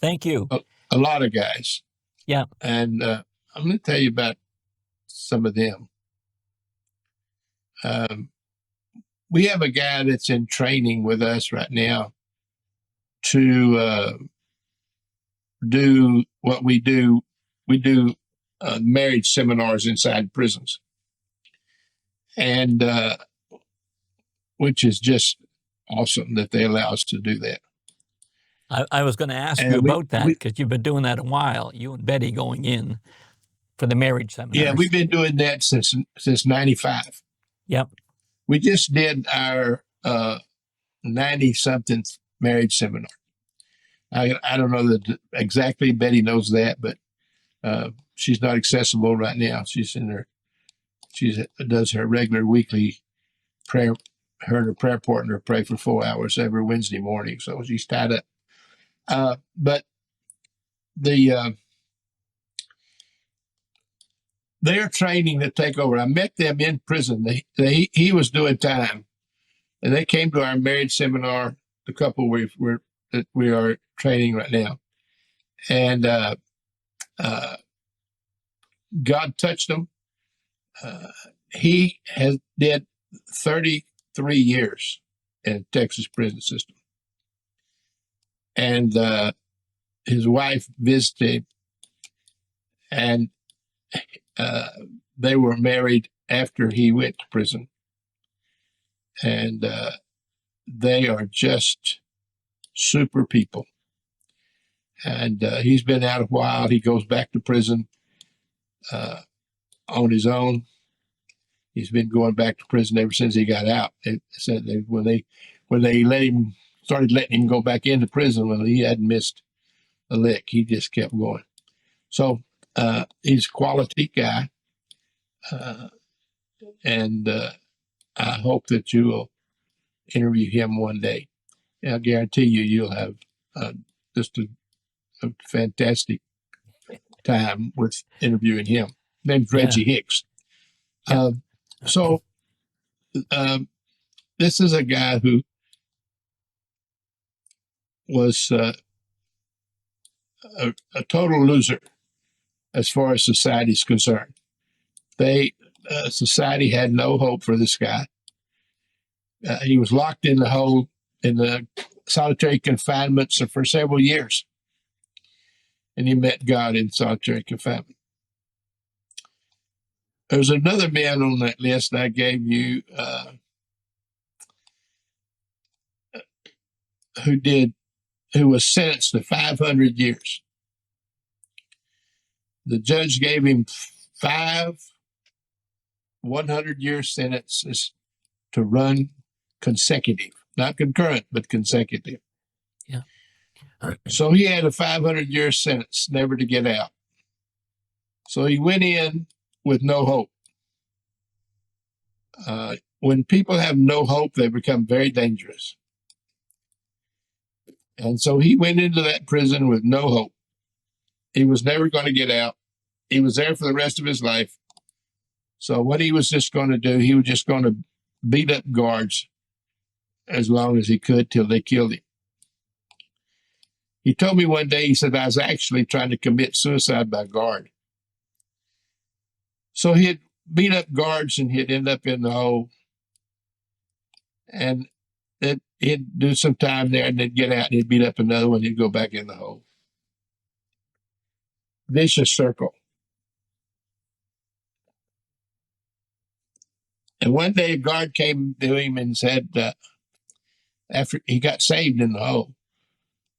thank you. A lot of guys. Yeah. And I'm going to tell you about some of them. We have a guy that's in training with us right now to do what we do. We do marriage seminars inside prisons, and which is just awesome that they allow us to do that. I was going to ask you about that, because you've been doing that a while, you and Betty going in for the marriage seminars. Yeah, we've been doing that since 95. Yep. We just did our 90-something marriage seminar. I don't know that exactly. Betty knows that, but she's not accessible right now. She does her regular weekly prayer. Her and her prayer partner pray for 4 hours every Wednesday morning, so she's tied up. But they are training to take over. I met them in prison. He was doing time, and they came to our marriage seminar. The couple that we are training right now, and God touched him. He did 33 years in Texas prison system, and his wife visited him, and they were married after he went to prison, and they are just super people. And he's been out a while. He goes back to prison on his own. He's been going back to prison ever since he got out. It said when they let him started letting him go back into prison when he hadn't missed a lick. He just kept going. So he's a quality guy, and I hope that you will interview him one day. And I guarantee you'll have just a fantastic time with interviewing him. Name's Reggie Hicks. So this is a guy who was a total loser as far as society is concerned. Society had no hope for this guy. He was locked in the solitary confinements for several years, and he met God in solitary confinement. There's another man on that list I gave you who was sentenced to 500 years. The judge gave him 5 100-year sentences to run consecutive, not concurrent, but consecutive. Yeah. So he had a 500-year sentence, never to get out. So he went in with no hope. When people have no hope, they become very dangerous. And so he went into that prison with no hope. He was never going to get out. He was there for the rest of his life. So what he was just going to do, he was just going to beat up guards as long as he could till they killed him. He told me one day, he said, I was actually trying to commit suicide by guard. So he'd beat up guards and he'd end up in the hole. And he'd do some time there and then get out and he'd beat up another one. He'd go back in the hole. Vicious circle. And one day a guard came to him and said, after he got saved in the hole,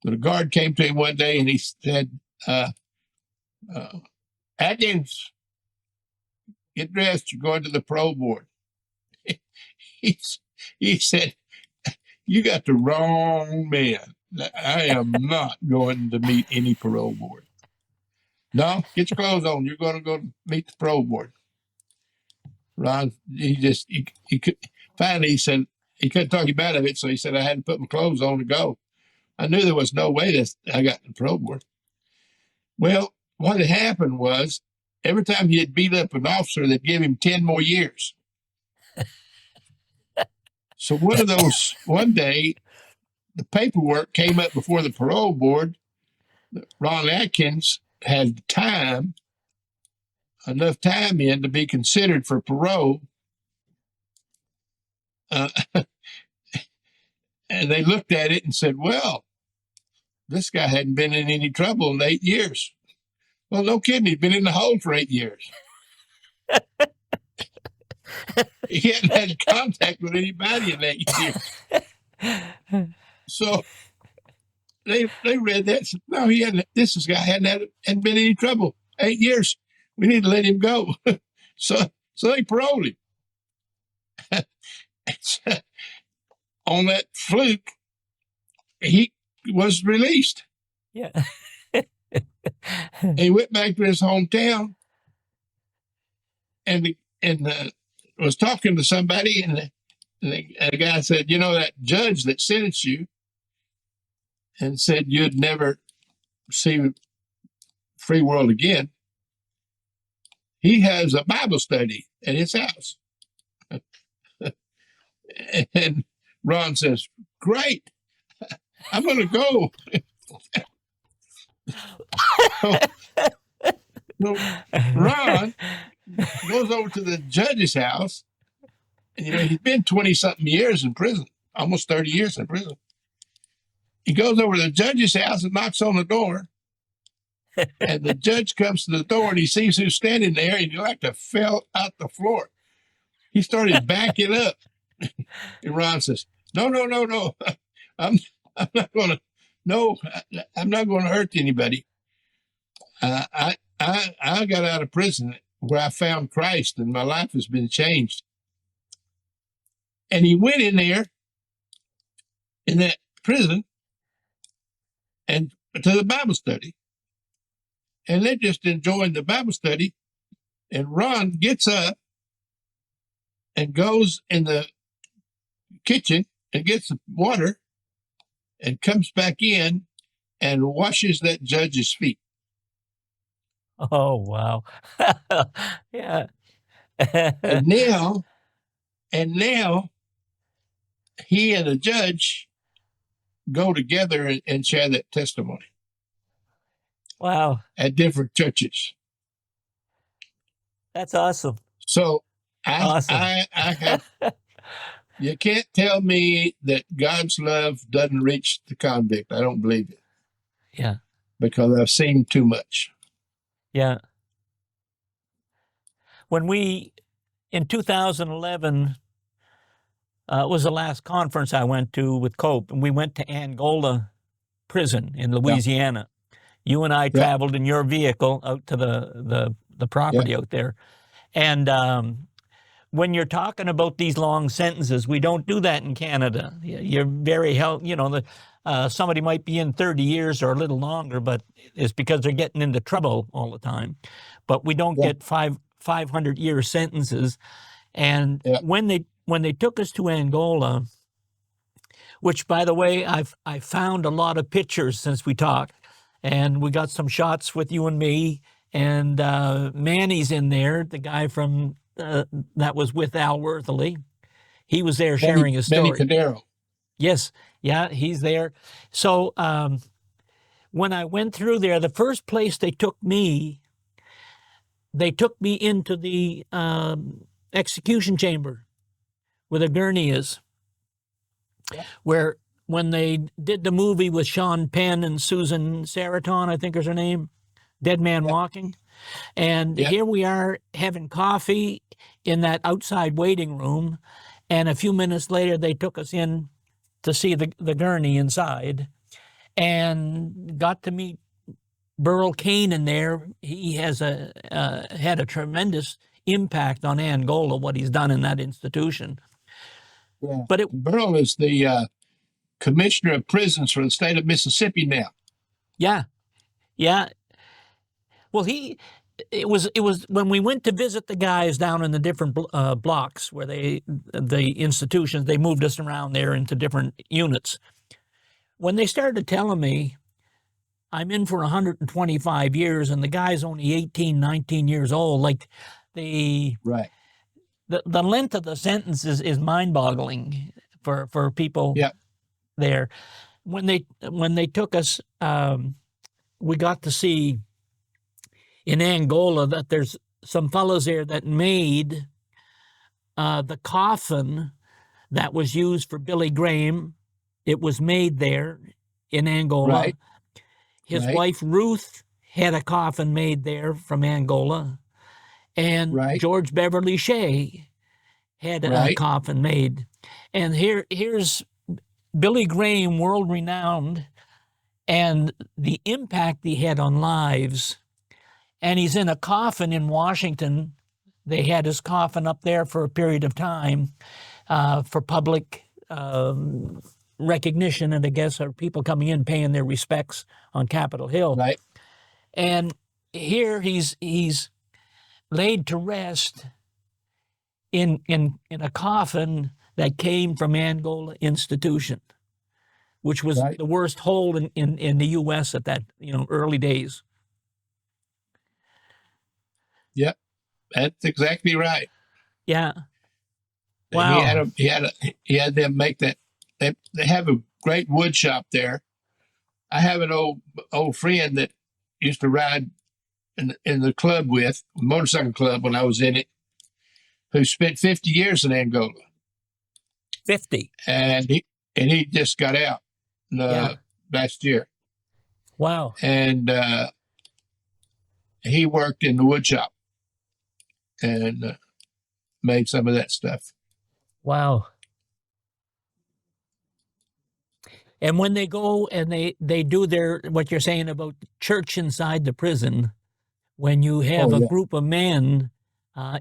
but a guard came to him one day and he said, Atkins, get dressed, you're going to the parole board. He said, you got the wrong man. I am not going to meet any parole board. No, get your clothes on. You're going to go meet the parole board. Ron, he could, finally he said, he couldn't talk him out of it, so he said, I had to put my clothes on to go. I knew there was no way that I got the parole board. Well, what had happened was, every time he had beat up an officer, they'd give him 10 more years. So one day, the paperwork came up before the parole board. Ron Atkins had enough time in to be considered for parole. And they looked at it and said, well, this guy hadn't been in any trouble in 8 years. Well, no kidding. He'd been in the hole for 8 years. He hadn't had contact with anybody in 8 years. So they read that and said, no, this guy hadn't been in any trouble. 8 years. We need to let him go. So they paroled him. On that fluke, he was released. Yeah. He went back to his hometown and was talking to somebody, and the guy said, you know, that judge that sentenced you and said you'd never see free world again, he has a Bible study at his house. And Ron says, great, I'm going to go. So Ron goes over to the judge's house, and he's been 20-something years in prison, almost 30 years in prison. He goes over to the judge's house and knocks on the door, and the judge comes to the door and he sees who's standing there, and he like to fell out the floor. He started backing up, and Ron says, "No, I'm not going to. No, I'm not going to hurt anybody. I got out of prison where I found Christ, and my life has been changed." And he went in there in that prison and to the Bible study. And they're just enjoying the Bible study. And Ron gets up and goes in the kitchen and gets the water and comes back in and washes that judge's feet. Oh, wow. Yeah. And now he and the judge go together and share that testimony Wow. at different churches. That's awesome. So Awesome. I have, you can't tell me that God's love doesn't reach the convict. I don't believe it. Yeah. Because I've seen too much. Yeah. When we, in 2011, was the last conference I went to with COPE, and we went to Angola prison in Louisiana. You and I traveled in your vehicle out to the property out there. And when you're talking about these long sentences, we don't do that in Canada. You're very somebody might be in 30 years or a little longer, but it's because they're getting into trouble all the time. But we don't get 500-year sentences. And when they took us to Angola, which, by the way, I found a lot of pictures since we talked, and we got some shots with you and me, and Manny's in there, the guy from that was with Al Worthley. He was there sharing his story. Manny Cadero. Yes, yeah, he's there. So when I went through there, the first place they took me into the execution chamber where the gurney is, where when they did the movie with Sean Penn and Susan Sarandon, I think is her name, Dead Man Walking. And here we are having coffee in that outside waiting room. And a few minutes later, they took us in to see the gurney inside and got to meet Burl Cain in there. He has had a tremendous impact on Angola, what he's done in that institution. Yeah. But Burl is the commissioner of prisons for the state of Mississippi now. Yeah. Yeah. Well, it was when we went to visit the guys down in the different blocks where the institutions, they moved us around there into different units. When they started telling me I'm in for 125 years and the guy's only 18, 19 years old, like the length of the sentence is mind-boggling for people there. When they took us, we got to see in Angola that there's some fellows there that made the coffin that was used for Billy Graham. It was made there in Angola. His wife Ruth had a coffin made there from Angola. And George Beverly Shea had a coffin made. And here's Billy Graham, world-renowned, and the impact he had on lives. And he's in a coffin in Washington. They had his coffin up there for a period of time for public recognition, and I guess are people coming in paying their respects on Capitol Hill. And here he's laid to rest in a coffin that came from Angola Institution, which was the worst hole in the U.S. at that early days. Yep, that's exactly right. Yeah. Wow. He had them make that. They have a great wood shop there. I have an old friend that used to ride in the club with motorcycle club when I was in it, who spent 50 years in Angola. 50. And he just got out last year. Wow. And he worked in the wood shop and made some of that stuff. Wow. And when they go and they do what you're saying about church inside the prison, when you have a group of men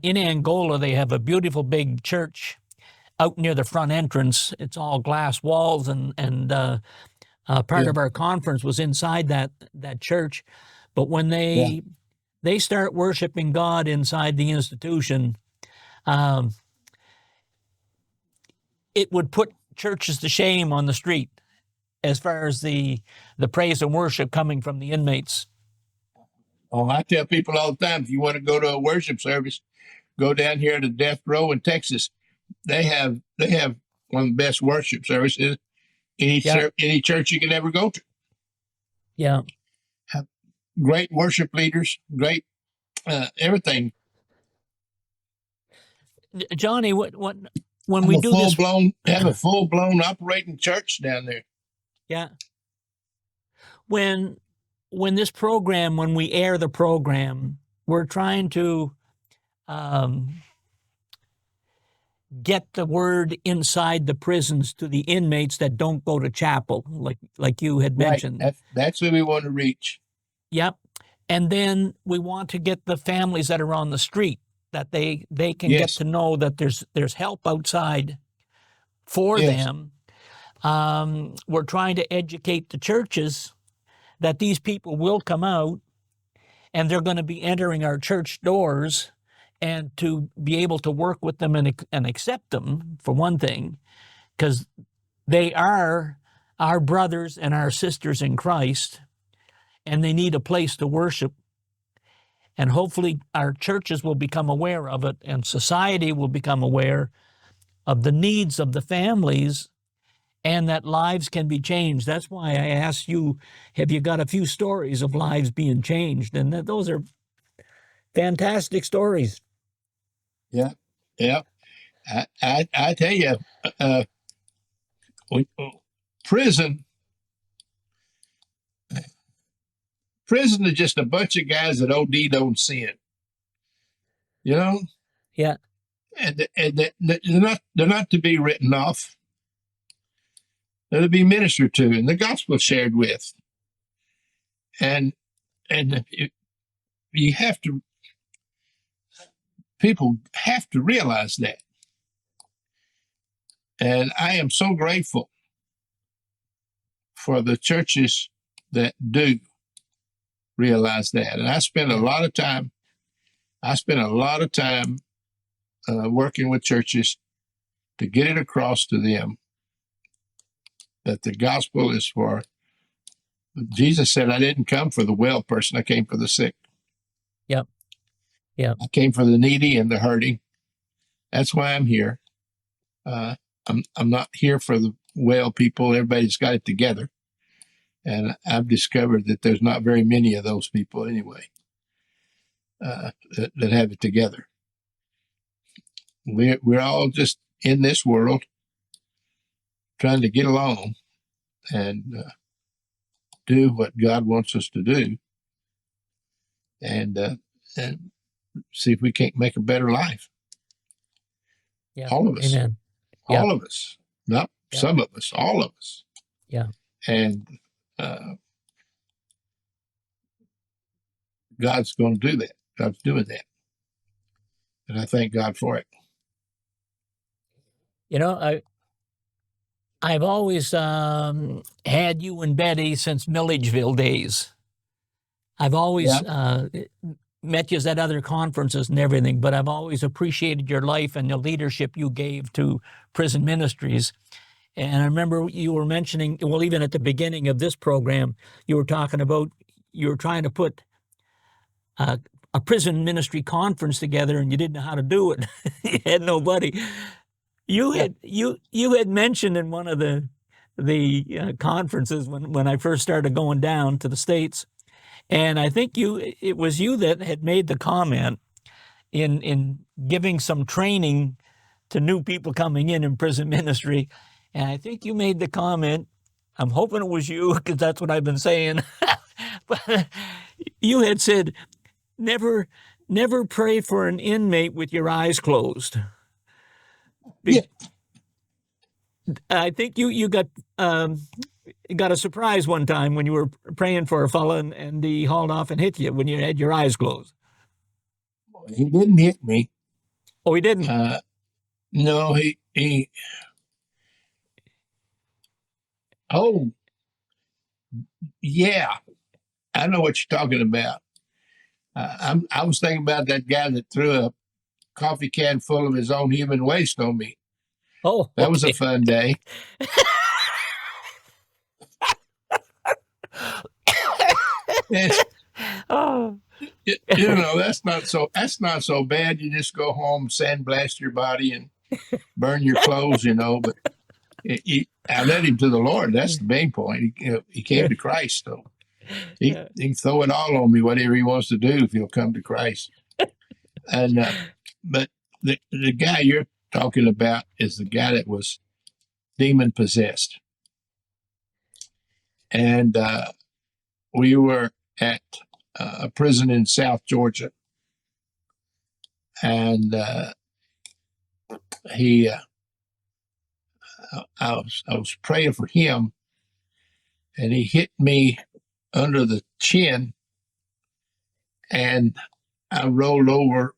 in Angola, they have a beautiful big church out near the front entrance. It's all glass walls, and part Yeah. of our conference was inside that church. But when Yeah. they start worshiping God inside the institution, um, it would put churches to shame on the street as far as the praise and worship coming from the inmates. Oh, I tell people all the time, if you want to go to a worship service, go down here to Death Row in Texas. They have one of the best worship services Yeah, any church you can ever go to. yeah. Have great worship leaders, great everything. Johnny, what when Have we a do this, full blown operating church down there. yeah, when this program, when we air the program, we're trying to um, get the word inside the prisons to the inmates that don't go to chapel, like you had Right. mentioned. That's who we want to reach. Yep. And then we want to get the families that are on the street, that they can get Yes. to know that there's help outside for Yes. them. We're trying to educate the churches that these people will come out and they're going to be entering our church doors, and to be able to work with them and accept them, for one thing, because they are our brothers and our sisters in Christ, and they need a place to worship. And hopefully our churches will become aware of it, and society will become aware of the needs of the families, and that lives can be changed. That's why I asked you, have you got a few stories of lives being changed? And those are fantastic stories. Yeah. Yeah. I tell you, uh, prison prison is just a bunch of guys that OD'd on sin. You know, Yeah, and they're not to be written off. They're to be ministered to and the gospel shared with. And you have to, people have to realize that. And I am so grateful for the churches that do realize that. And I spend a lot of time working with churches to get it across to them that the gospel is for. Jesus said, I didn't come for the well person, I came for the sick. Yep. Yep. I came for the needy and the hurting. That's why I'm here. I'm not here for the well people. Everybody's got it together. And I've discovered that there's not very many of those people anyway that have it together. We're all just in this world trying to get along and do what God wants us to do, and see if we can't make a better life. Yeah. All of us. Amen. All of us. Not some of us. All of us. Yeah. And God's going to do that. God's doing that. And I thank God for it. You know, I've always had you and Betty since Milledgeville days. I've always met you at other conferences and everything, but I've always appreciated your life and the leadership you gave to prison ministries. And I remember you were mentioning, well, even at the beginning of this program, you were talking about you were trying to put a prison ministry conference together, and you didn't know how to do it. You had nobody. You had mentioned in one of the conferences when I first started going down to the States, and I think it was you that had made the comment in giving some training to new people coming in prison ministry, and I think you made the comment. I'm hoping it was you, because that's what I've been saying. But you had said, never pray for an inmate with your eyes closed. Yeah. I think you got a surprise one time when you were praying for a fella and he hauled off and hit you when you had your eyes closed. He didn't hit me. Oh, he didn't? No, he he, oh, yeah, I know what you're talking about. I was thinking about that guy that threw a coffee can full of his own human waste on me. Oh, That was a okay. fun day. It's, Oh, that's not so bad. You just go home, sandblast your body, and burn your clothes. But I led him to the Lord. That's the main point. He came to Christ, so he yeah. he can throw it all on me, whatever he wants to do, if he'll come to Christ. And but the guy you're talking about is the guy that was demon possessed, and we were at a prison in South Georgia, and he I was praying for him, and he hit me under the chin, and I rolled over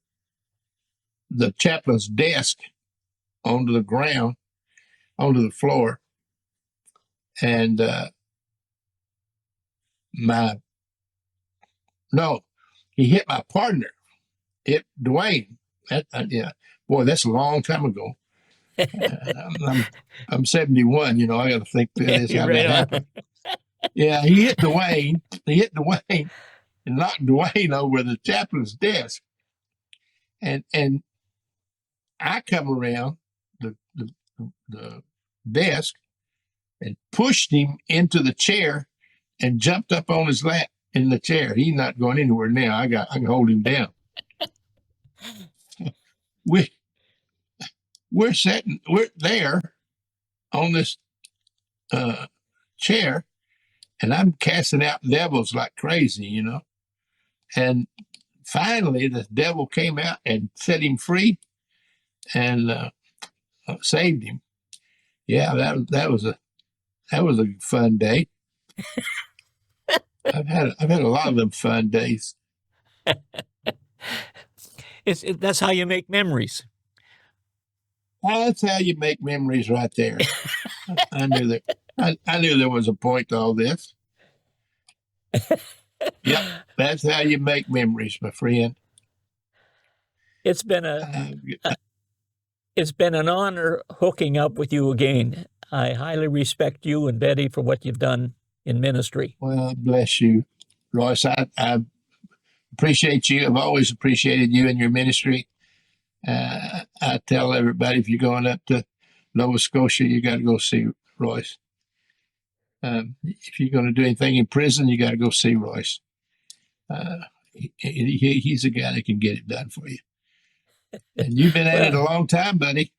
the chaplain's desk onto the ground, onto the floor, and my no, he hit my partner, hit Dwayne. Yeah, boy, that's a long time ago. I'm 71. I got to think through this You're how right that on. happened. Yeah, he hit Dwayne. He hit Dwayne and knocked Dwayne over the chaplain's desk, and I come around the desk and pushed him into the chair and jumped up on his lap in the chair. He's not going anywhere now. I can hold him down. We we're there on this chair, and I'm casting out devils like crazy. And finally, the devil came out and set him free and saved him. Yeah, that was a fun day. I've had a lot of them fun days. That's how you make memories. That's how you make memories, right there. I knew that. I knew there was a point to all this. Yep, that's how you make memories, my friend. It's been an honor hooking up with you again. I highly respect you and Betty for what you've done in ministry. Well, bless you, Royce. I appreciate you. I've always appreciated you and your ministry. I tell everybody, if you're going up to Nova Scotia, you got to go see Royce. If you're going to do anything in prison, you got to go see Royce. He's a guy that can get it done for you. And you've been at it a long time, buddy.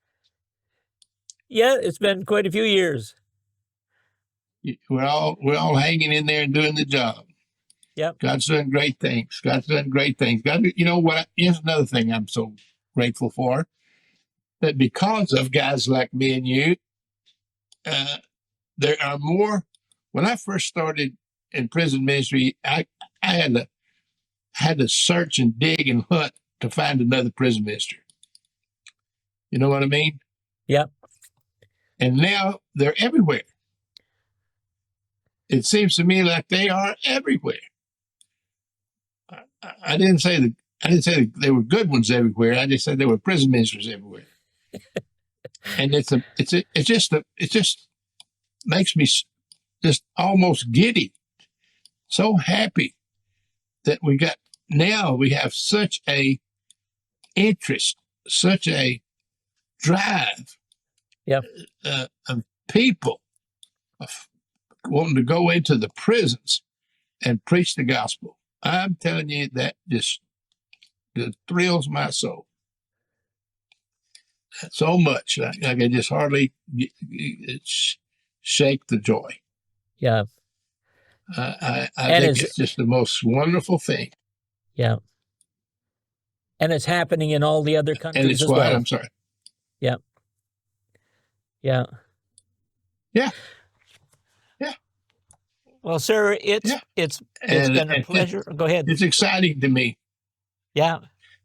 Yeah, it's been quite a few years. We're all hanging in there and doing the job. Yep. God's doing great things. God's doing great things. Here's another thing I'm so grateful for, that because of guys like me and you, there are more. When I first started in prison ministry, I had to search and dig and hunt to find another prison minister. You know what I mean? Yep. And now they're everywhere. It seems to me like they are everywhere. I didn't say they were good ones everywhere. I just said there were prison ministers everywhere. And it just makes me just almost giddy. So happy that we have such a interest, such a drive. Yep. Of people wanting to go into the prisons and preach the gospel. I'm telling you, that just thrills my soul so much. I can just hardly shake the joy. Yeah. I think it's just the most wonderful thing. Yeah. And it's happening in all the other countries and it's as what? well. I'm sorry. Yeah. Yeah. Yeah. Well, sir, it's been a pleasure. Go ahead. It's exciting to me. Yeah.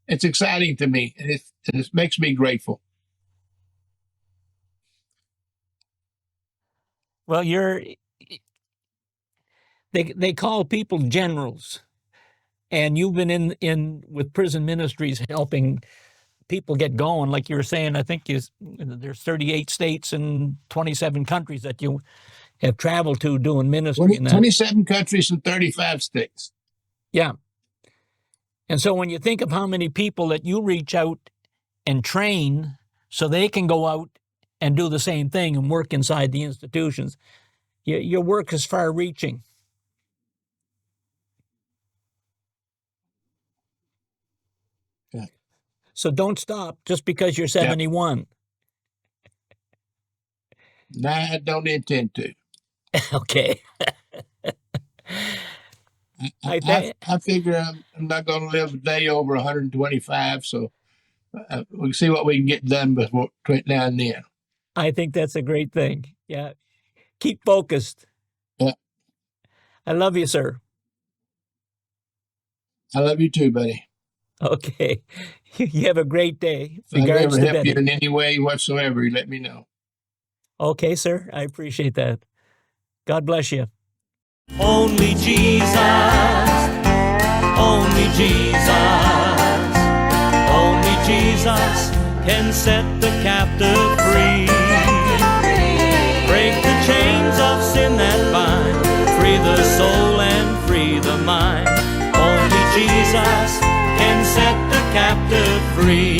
It's exciting to me, and it makes me grateful. Well, they call people generals, and you've been in with prison ministries helping people get going. Like you were saying, I think there's 38 states and 27 countries that you have traveled to doing ministry in that. 27 countries and 35 states. Yeah. And so when you think of how many people that you reach out and train so they can go out and do the same thing and work inside the institutions, your work is far reaching. Yeah. So don't stop just because you're 71. No, I don't intend to. Okay. I figure I'm not going to live a day over 125, so we'll see what we can get done before now and then. I think that's a great thing. Yeah. Keep focused. Yeah. I love you, sir. I love you too, buddy. Okay. You have a great day. If I can Regards ever to help you Betty. in any way whatsoever, you let me know. Okay, sir. I appreciate that. God bless you. Only Jesus, only Jesus, only Jesus can set the captive free. Break the chains of sin that bind, free the soul and free the mind. Only Jesus can set the captive free.